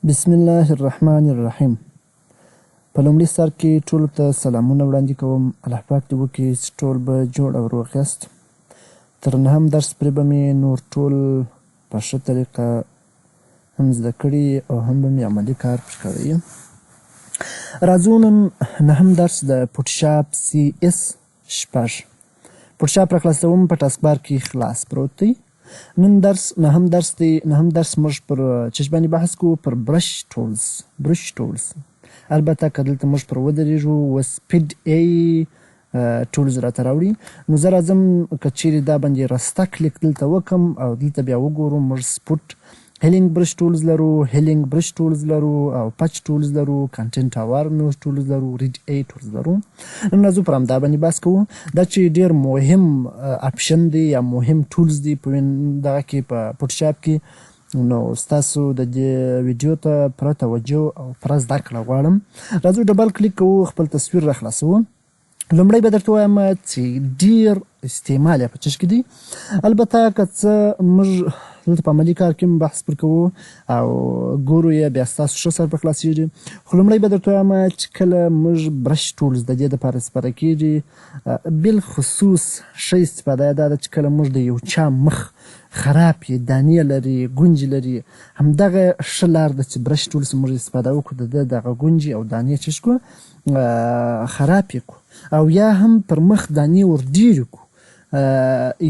بسم الله الرحمن الرحیم. په لومړي سر کې ټولو ته سلامونه وړاندې کوم. الله پاک دې وکړي چې ټول به جوړ او روغ یاست. تر نهم درس پورې به مې نور ټول په ښه طریقه هم زده کړي او هم به مې عملي کار پرې کړی یم. راځو نن نهم درس د فوټوشاپ CS6 فوټوشاپ را خلاصوم. په ټاسک بار کې خلاص پروت دی. نن درس نهم درس دی. نهم درس موږ پر چش باندې بحث کوو، پر برش ټولز. البته که دلته موږ پر ودرېږو و سپیډ ای ټولز راته راوړي، نو زه راځم که چیرې دا باندې راسته کلیک دلته وکړم او دلته بیا وګورو موږ سپوټ هیلینګ برش ټولز لرو او پچ ټولز لرو، کانټینټ اوارنس ټولز لرو، ریډ ای ټولز لرو. نن راځو پر همدا باندې بحث کوو. دا چې ډېر مهم اپشن دی یا مهم ټولز دی په دغه کې په فوټوشاپ کې، نو ستاسو د دې ویډیو ته پوره توجه او پوره زده کړه غواړم. راځو ډبل کلیک کوو، خپل تصویر را خلاصوو. لومړی به درته وایم چې ډېر استعمال یې په چش کې دی. البته که څه موږ دلته په عملي کار کې هم بحث پر کوو او ګورو یې بیا ستاسو ښه سر په خلاصېږي. خو لومړی به درته وایم چې کله موږ برش ټولز د دې دپاره استفاده کېږي، بالخصوص ښه استفاده یې دا ده چې کله موږ د یو چا مخ خراب یې، دانې لري، ګونجې لري، همدغه ښه لار ده چې برش ټولز موږ استفاده وکړو، د ده دغه ګونجې او دانې چش کړو، خراب یې کړو، او یا هم پر مخ دانې ور ډېرې کړو،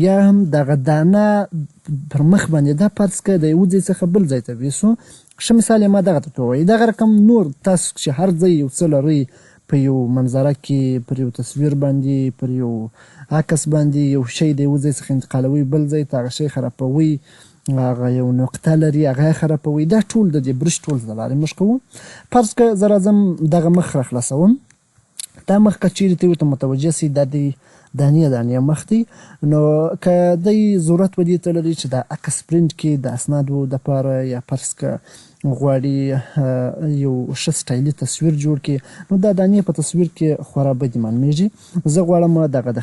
یا هم دغه دانه پر مخ باندې دا فرض کړه د یو ځای څخه بل ځای ته ویسو. ښه مثال یې ما دغه ته ووایي. دغه رقم نور تاسو چې هر ځای یو څه لرئ په یو منظره کې، پر یو تصویر باندې، پر یو عکس باندې یو شی د یو ځای څخه انتقالوي بل ځای ته، هغه شی خرابوي، هغه یو نقطه لري هغه یې خرابوي. دا ټول د دې برش ټولز له لارې موږ کوو. فرض کړه زه راځم دغه مخ را خلاصوم. دا مخ که چیرې ته ورته متوجه سي دا د دانې مخ دی، نو که دی ضرورت به دې ته لري چې د عکس پرنټ کې د اسنادو دپاره یا فرض کړه غواړي یو ښه سټایلي تصویر جوړ کړي، نو دا دانې په تصویر کې خورا بدې معلومیږي. زه غواړم دغه د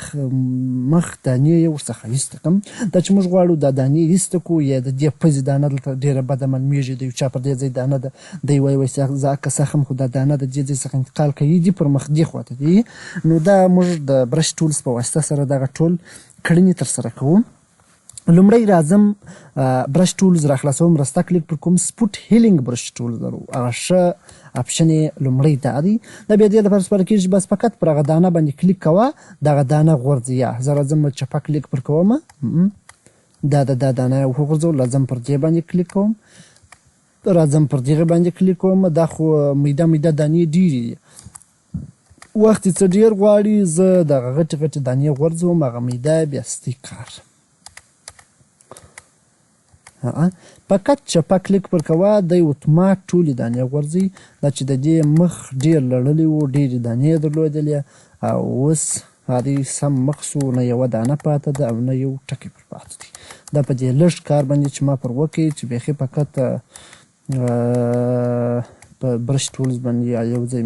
مخ دانې یې ورڅخه ایسته کړم. دا چې موږ غواړو دا دانې ایسته کړو، یا د دې پزې دانه دلته ډېره بده معلومیږي، د یو چا پر دې ځای دانه ده، دی وایي زه عکس اخلم خو دا دانه د دې ځای څخه انتقال کوي دي پر مخ دې خواته دی. نو دا موږ د برش ټولز په واسطه سره دغه ټول کړنې ترسره کوو. لومړی راځم برش ټولز را خلاصوم، راسته کلیک پر کوم، سپوټ هیلینګ برش ټولز لرو، هغه ښه اپشن یې لومړی دا دی. دا بیا دې لپاره استفاده کېږي بس فقط پر هغه دانه باندې کلیک کوه، دغه دانه غورځي. یا زه راځم چپه کلیک پر کوم، دا دانه یې وغورځول، راځم پر دې باندې کلیک کوم، راځم پر دغه باندې کلیک کوم. دا خو میده دانې ډېرې دي، وخت یې څه ډېر غواړي، زه دغه غټې دانې غورځوم، هغه میده بیا ستیکر. فقط چپه کلیک پر کوه، دی اتومات ټولې دانې غورځي. دا چې د دې مخ ډېر لړلی و، ډېرې دانې یې درلودلې، او اوس هغه سم مخ سو، نه یوه دانه پاته ده او نه یو ټکی پر پاته دی. دا په دې لږ کار باندې چې ما پر وکړي چې بیخي فقط په برش ټولز باندې یو ځای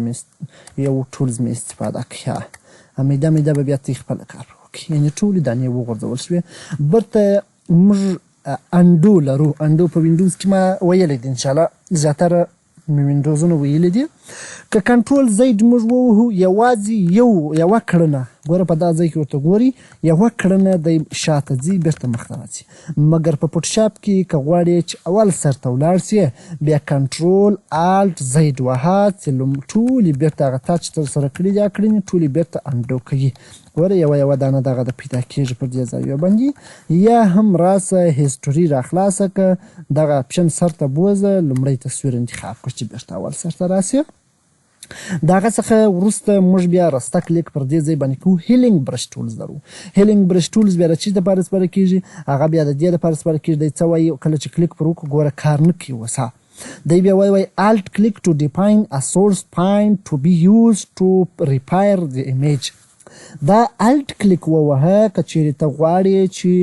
یو ټولز مې استفاده کړه، میده به بیا تی خپله کار وکړي، یعنې ټولې دانې وغورځول شوې. برته موږ انډو لرو. انډو په وینډوز کې ما ویلی دی، انشاءالله زیاتره مې وینډوزونه ویلي دي. که کنټرول زید موږ ووهو، یوازې یوه کړنه، ګوره په دا ځای کې ورته ګوري، یوه کړنه دی شاته ځي، بیرته مخته راځي. مګر په فوټوشاپ کې که غواړې چې اول سر ته ولاړ سې، بیا کنټرول الټ زید وهه، چې ټولې بیرته هغه تا چې ترسره کړي دي کړنې ټولې بیرته انډو کوي. ګوره یوه دانه دغه د پیدا کېږي پر دې ځایو باندې. یا هم راسه هیسټوري را خلاصه که، دغه اپشن سر ته بوځه، لومړی تصویر انتخاب کړه چې بیرته اول سر ته راسې. د هغه څخه وروسته موږ بیا راسته کلیک پر دې ځای باندې کوو، هیلینګ برش ټولز لرو. هیلینګ برش ټولز بیا د چی دپاره استفاده کېږي؟ هغه بیا د دې دپاره استفاده کېږي. دی څه وایي کله چې کلیک پر وکړو، ګوره کار نه کوي وسه. دی بیا وایي الټ کلیک ټو ډیفاین ا سورس پوینټ ټو بي یوزډ ټو ریپایر د ایمیج. دا الټ کلیک ووهه که چیرې ته غواړې چې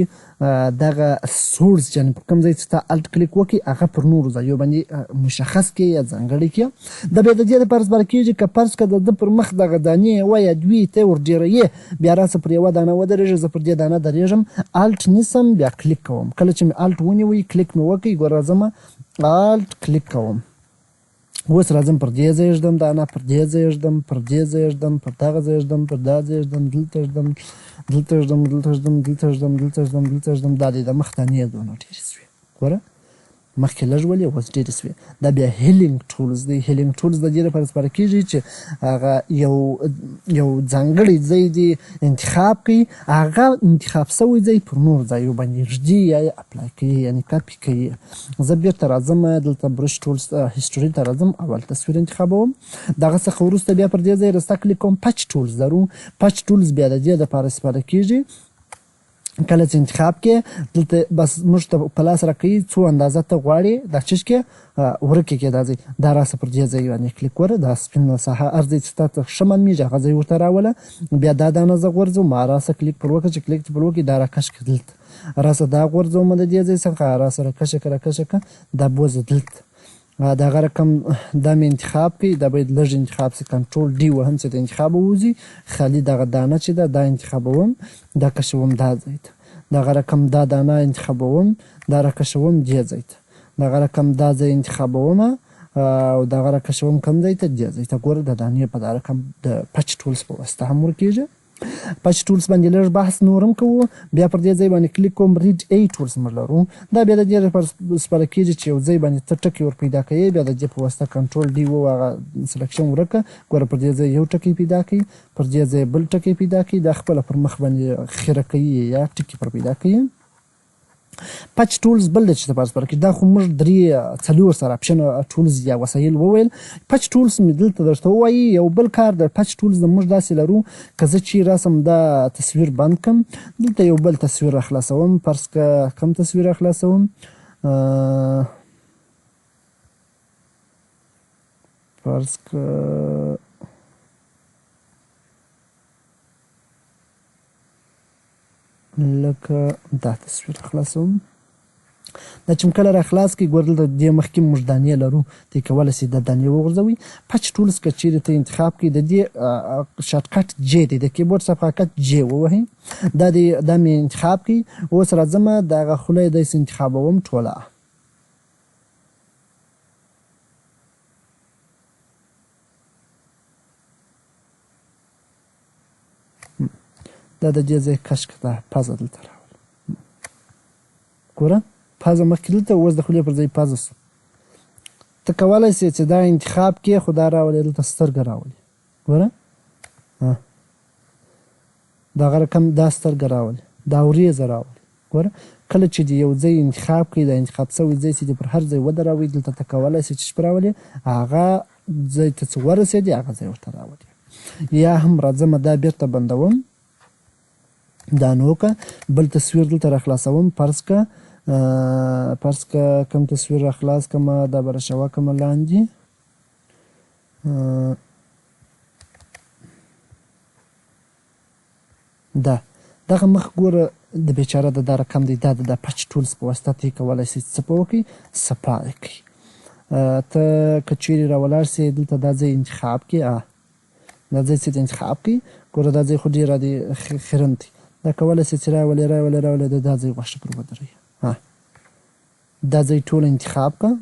دغه سورس یعنې په کوم ځای چې ته الټ کلیک وکړي هغه پر نورو ځایو باندې مشخص کړي یا ځانګړی کړي. دا بیا د دې دپاره استفاده کېږي که فرض کړه د ده پر مخ دغه دانې یوه یا دوې ته ور ډېروې، بیا راسه پر یوه دانه ودرېږه، زه پر دې دانه درېږم، الټ نیسم، بیا کلیک کوم. کله چې مې الټ ونیوی کلیک مې وکړئ، ګوره راځم الټ کلیک کوم، اوس راځم پر دې ځای ږدم دانه، پر دې ځای ږدم، پر دې ځای ږدم، پر دغه ځای ږدم، پر دا ځای ږدم، دلته ږدم، دلته ږدم، دلته ږدم، دلته ږدم، دلته ږدم، دلته ږدم. دا دی د مخ دانې دونه ډېرې شوې. ګوره مخکې لږ ولې اوس ډېرې شوې. دا بیا هیلینګ ټولز دی. هیلینګ ټولز د دې لپاره استفاده کېږي چې هغه یو ځانګړی ځای دی انتخاب کړي، هغه انتخاب شوی ځای پر نور ځایو باندې ږدي یا یې اپلای کوي، یعنې کاپي کوي. زه بېرته راځم دلته برش ټولز هسټوري ته راځم، اول تصویر انتخابوم. دغه څخه وروسته بیا پر دې ځای راسته کلیک کوم، پچ ټولز لرو. پچ ټولز بیا د دې دپاره استفاده کېږي کله چې انتخاب کې دلته بس موږ ته په لاس راکوي څو اندازه ته غواړې دا چیز کې ورکې کې دا ځای دا راسه پر دې ځای باندې کلیک وره، دا سپین ساحه هر ځای چې تا ته ښه معلومېږي هغه ځای ورته راوله. بیا دا دانه زه غورځوم، راسه کلیک پر وکړه چې کلیک پر وکړي دا راکش کړه دلته، راسه دا غورځوم د دې ځای څخه راسه راکشه کړه راکشه کړه دا بوځه دلته. دغه رقم دا مې انتخاب کړي، دا باید لږ انتخاب شي، کنټرول ډي وهم چې د انتخاب ووځي، خالي دغه دانه چې ده دا انتخابوم، دا کشوم دا ځای ته. دغه رقم دا دانه انتخابوم، دا راکشوم دې ځای ته. دغه رقم دا ځای انتخابوم او دغه راکشوم کوم ځای ته دې ځای ته. ګوره د دانې په دا رقم د پچ ټولز په واسطه هم ورکېږي. پچ ټولز باندې لږ بحث نور هم کوو. بیا پر دې ځای باندې کلیک کوم، ریډ ای ټولز موږ لرو. دا بیا د دې لپاره استفاده کېږي چې یو ځای باندې ته ټکي ور پیدا کوې، بیا د دې په واسطه کنټرول ډي هغه سلکشن ورکړه. ګوره پر دې ځای یو ټکی پیدا کوي، پر دې ځای بل ټکی پیدا کوي، دا خپله پر مخ باندې خیره کوي یا ټکي پر پیدا کوي. پچ ټولز بل د چې دپاره استفاده کېږي. دا خو موږ څلور سره اپشن ټولز یا وسایل وویل. پچ ټولز مې دلته درته ووایي. یو بل کار د پچ ټولز د موږ داسې لرو که زه چې راسم دا تصویر بند کړم، دلته یو بل تصویر راخلاصوم. فرض که کوم تصویر راخلاصوم، فرض که لکه دا تصویر خلاصوم. دا چې کله را خلاص کړي، ګوره دلته دې مخکې موږ دانې لرو، ته یې کولی شئ دا دانې وغورځوئ. پچ ټولز که چیرې ته انتخاب کړي، د دې شارټکټ جې دی، د کیبورډ صفحه کټ جې ووهئ. دا مې انتخاب کړي. اوس راځم دغه خوله یې داسې انتخابوم ټوله. دا د دې ځای کش کړه، پزه دلته راوله. ګوره پزه مخکې دلته، اوس د خولې پر ځای پزه شو. ته کولی شې چې دا انتخاب کې خو دا راولې دلته سترګه راولې. ګوره دغه رقم دا سترګه راولې، دا وریځه راولې. ګوره کله چې د یو ځای انتخاب کړي، دا انتخاب شوی ځای چې پر هر ځای ودروئ، دلته ته کولی شې چې شپه راولې هغه ځای ته چې ورسېدې هغه ځای ورته راولې. یا هم راځم دا بېرته بندوم، دا نو که بل تصویر دلته راخلاصوم. فرض که کوم تصویر راخلاص کړمه، دا به راشوه کړمه لاندې. دغه مخ ګوره د بیچاره د دا رقم دی، دا د پچ ټولز په واسطه ته یې کولی شئ څه په وکړئ، صفا یې کړئ. ته که چیرې راولاړ شې دلته دا ځای انتخاب کړي، دا ځای چې انتخاب کړي، ګوره دا ځای خو ډېر خیرن دی. دا کولی شئ چې راولې د دا ځای غوښه پر ودروئ. دا ځای ټول انتخاب کړه،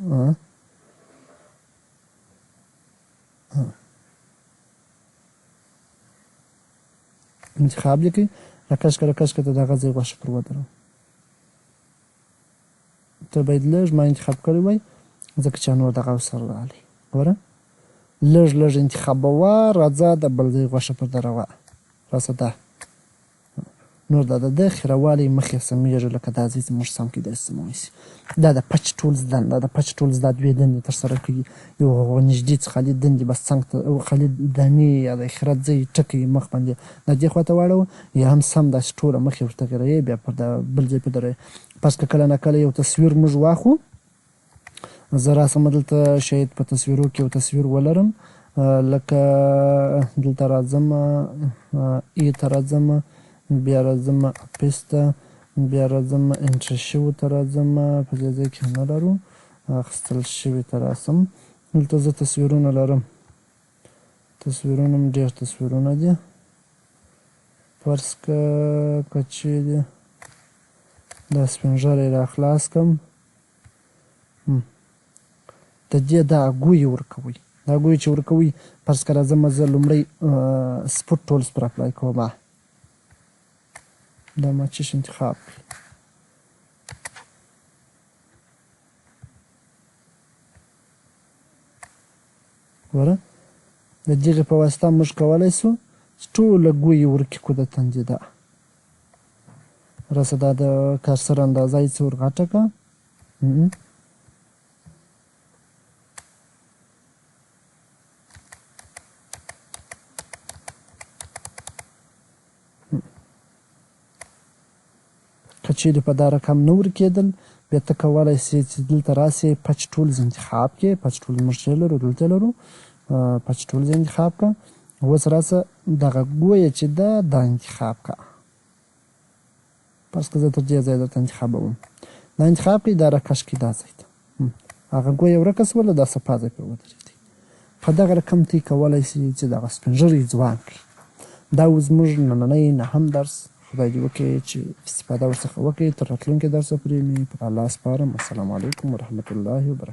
انتخاب یې کړئ، راکش کړه ته دغه ځای غوښه پر ودروه. ته باید لږ ما انتخاب کړی وای، ځکه چې نور دغه سر راغلی. ګوره لږ انتخابوه، راځه د بل ځای غوښه پر دروه، راسه دا نور دا د خیروالی مخ یې سمیږي، لکه دا ځای زموږ سم کېدای شي سمولی شي. دا د پچ ټولز دنده، د پچ ټولز دا دوې دندې ترسره کوي. یو هغه نږدې څه خالي دندې بس څنګ ته خالي دانې یا د اخرت ځای ټکی مخ باندې دا دې خوا ته واړوه، یا هم سم داسې ټوله مخ یې ورته غیروي، بیا پر دا بل ځای په دروي. پس که کله ناکله یو تصویر موږ واخلو، زه راسم دلته شاید په تصویرو کې یو تصویر ولرم، لکه دلته راځم ای ته راځم، بیا راځم اپس ته، بیا راځم انټر شوي ته راځم، په دې ځای کې نه لرو، اخیستل شوي ته راسم. دلته زه تصویرونه لرم، تصویرونه م ډېر تصویرونه دي. فرض که چیرې دا سپین ږیری راخلاص کړم، د دې دغه ګوی ورکوئ. دا ګوی چې ورکوئ فرض که راځمه زه لومړی سپوټ ټولز پر اپلای کومه. دا ماچش انتخاب کړئ. ګوره د دغې په واسطه موږ کولی سو چې ټوله ګوی ورکړو د تندې ده. راسه دا د کارسر اندازه یې څه ور غټه کړه. که چیرې په دا رقم نه ورکېدل بیا ته کولی سې چې دلته راسې پچ ټولز انتخاب کړې. پچ ټولز موږ چې لرو دلته لرو، پچ ټولز انتخاب کړه. اوس راسه دغه ګویه چې ده دا انتخاب کړه. فرض که زه تر دې ځایه درته انتخابوم. دا انتخاب کړئ، دا راکش کړئ دا ځای ته. هغه ګویه ورکه شوله، دا صفا ځای پرې ودرېدی. په دغه رقم ته یې کولی سي چې دغه سپین ږیری ځوان کړي. دا و زموږ نننی نهم درس. خدای دې وکړي چې استفاده ورڅخه وکړئ. تر راتلونکي درسه پورې مې پر الله سپارم. السلام علیکم ورحمة الله وبرکاته.